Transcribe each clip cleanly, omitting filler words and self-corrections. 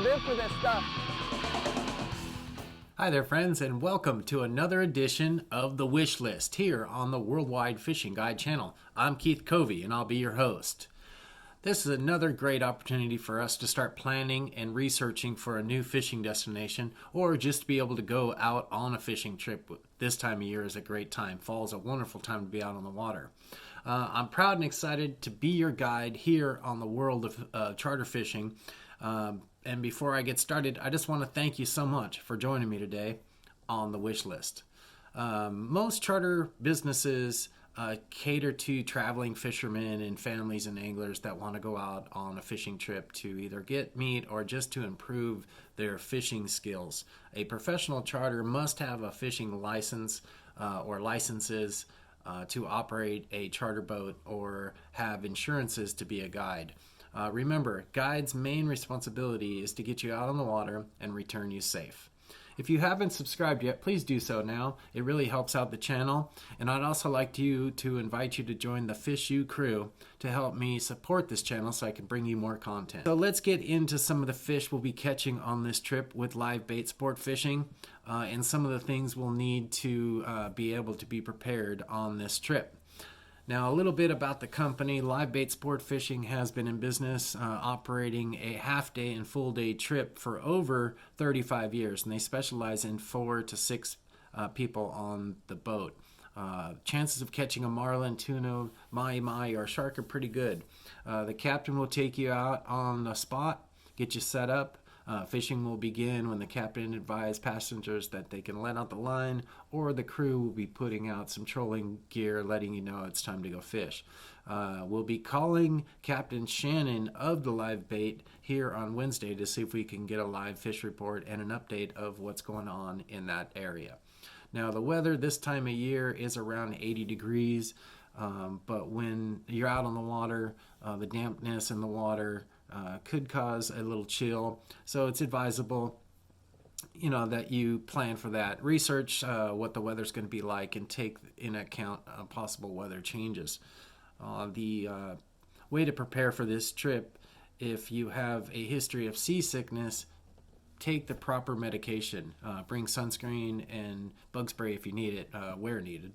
live for this stuff. Hi there, friends, and welcome to another edition of the Wish List here on the Worldwide Fishing Guide channel. I'm Keith Covey, and I'll be your host. This is another great opportunity for us to start planning and researching for a new fishing destination, or just to be able to go out on a fishing trip. This time of year is a great time. Fall is a wonderful time to be out on the water. I'm proud and excited to be your guide here on the world of charter fishing. And before I get started, I just want to thank you so much for joining me today on the Wish List. Most charter businesses cater to traveling fishermen and families and anglers that want to go out on a fishing trip to either get meat or just to improve their fishing skills. A professional charter must have a fishing license or licenses to operate a charter boat or have insurances to be a guide. Remember, guide's main responsibility is to get you out on the water and return you safe. If you haven't subscribed yet, please do so now. It really helps out the channel. And I'd also like to invite you to join the fishisu crew to help me support this channel so I can bring you more content. So let's get into some of the fish we'll be catching on this trip with Livebait Sportfishing and some of the things we'll need to be able to be prepared on this trip. Now, a little bit about the company. Livebait Sportfishing has been in business operating a half-day and full-day trip for over 35 years, and they specialize in 4 to 6 people on the boat. Chances of catching a marlin, tuna, mahi mahi, or shark are pretty good. The captain will take you out on the spot, get you set up. Fishing will begin when the captain advises passengers that they can let out the line, or the crew will be putting out some trolling gear, letting you know it's time to go fish. We'll be calling Captain Shannon of the Livebait here on Wednesday to see if we can get a live fish report and an update of what's going on in that area. Now, the weather this time of year is around 80 degrees, but when you're out on the water, the dampness in the water could cause a little chill, so it's advisable, that you plan for that. Research what the weather's going to be like and take in account possible weather changes. The way to prepare for this trip: if you have a history of seasickness, take the proper medication. Bring sunscreen and bug spray if you need it, where needed.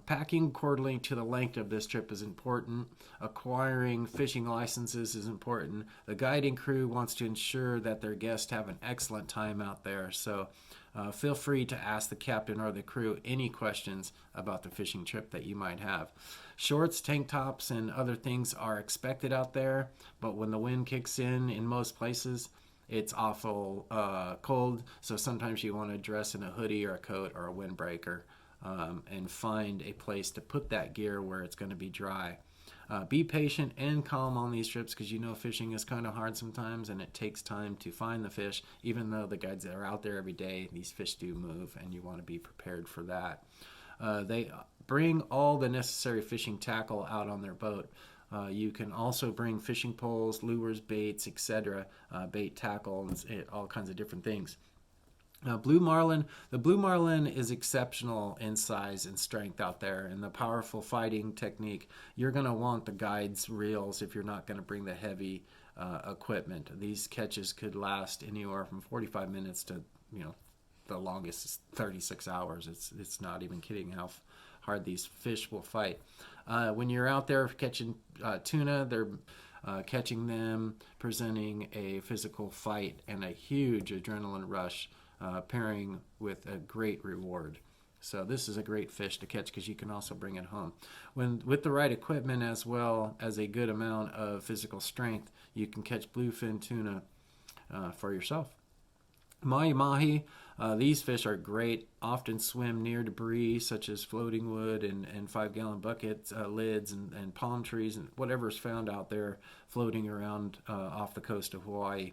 Packing accordingly to the length of this trip is important. Acquiring fishing licenses is important. The guiding crew wants to ensure that their guests have an excellent time out there, so feel free to ask the captain or the crew any questions about the fishing trip that you might have. Shorts, tank tops, and other things are expected out there, but when the wind kicks in most places, it's awful cold, so sometimes you want to dress in a hoodie or a coat or a windbreaker. And find a place to put that gear where it's going to be dry. Be patient and calm on these trips, because fishing is kind of hard sometimes, and it takes time to find the fish. Even though the guides are out there every day, these fish do move, and you want to be prepared for that. They bring all the necessary fishing tackle out on their boat. You can also bring fishing poles, lures, baits, etc., bait tackle, and all kinds of different things. The blue marlin is exceptional in size and strength out there, and the powerful fighting technique. You're going to want the guide's reels if you're not going to bring the heavy equipment. These catches could last anywhere from 45 minutes to, the longest is 36 hours. It's not even kidding how hard these fish will fight. When you're out there catching tuna, they're catching them, presenting a physical fight and a huge adrenaline rush, pairing with a great reward. So this is a great fish to catch because you can also bring it home. With the right equipment as well as a good amount of physical strength, you can catch bluefin tuna for yourself. Mahi Mahi, these fish are great, often swim near debris such as floating wood and 5-gallon buckets, lids, and palm trees, and whatever's found out there floating around off the coast of Hawaii.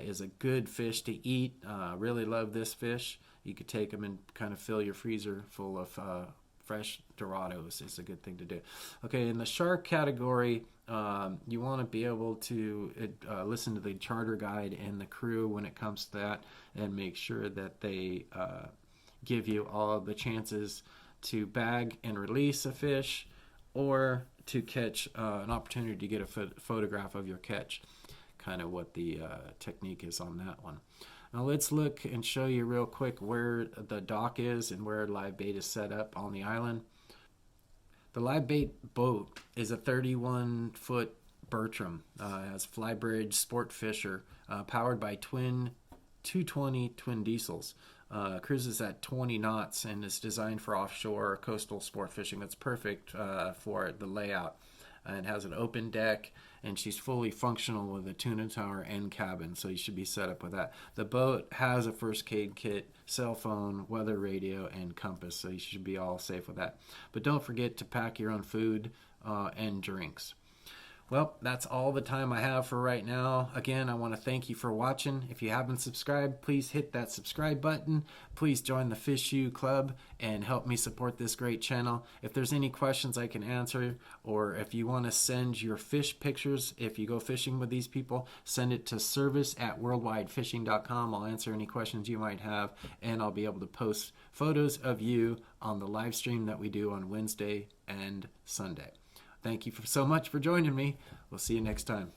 Is a good fish to eat. Really love this fish. You could take them and kind of fill your freezer full of fresh Dorados. It's a good thing to do. Okay, in the shark category, you want to be able to listen to the charter guide and the crew when it comes to that, and make sure that they give you all of the chances to bag and release a fish, or to catch an opportunity to get a photograph of your catch. kind of what the technique is on that one. Now let's look and show you real quick where the dock is and where live bait is set up on the island. The live bait boat is a 31-foot Bertram. Has Flybridge Sportfisher, powered by twin 220 twin diesels. Cruises at 20 knots and is designed for offshore coastal sport fishing. That's perfect for the layout. It has an open deck, and she's fully functional with a tuna tower and cabin, so you should be set up with that. The boat has a first aid kit, cell phone, weather radio, and compass, so you should be all safe with that. But don't forget to pack your own food and drinks. Well, that's all the time I have for right now. Again, I want to thank you for watching. If you haven't subscribed, please hit that subscribe button. Please join the fishisu club and help me support this great channel. If there's any questions I can answer, or if you want to send your fish pictures, if you go fishing with these people, send it to service@worldwidefishing.com. I'll answer any questions you might have, and I'll be able to post photos of you on the live stream that we do on Wednesday and Sunday. Thank you so much for joining me. We'll see you next time.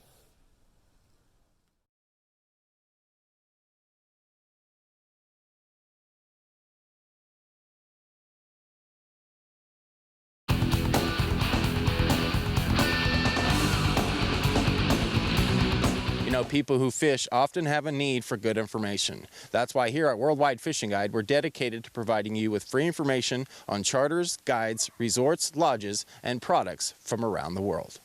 You know, people who fish often have a need for good information. That's why here at Worldwide Fishing Guide, we're dedicated to providing you with free information on charters, guides, resorts, lodges, and products from around the world.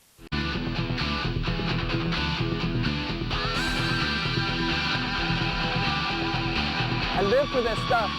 I live for this stuff.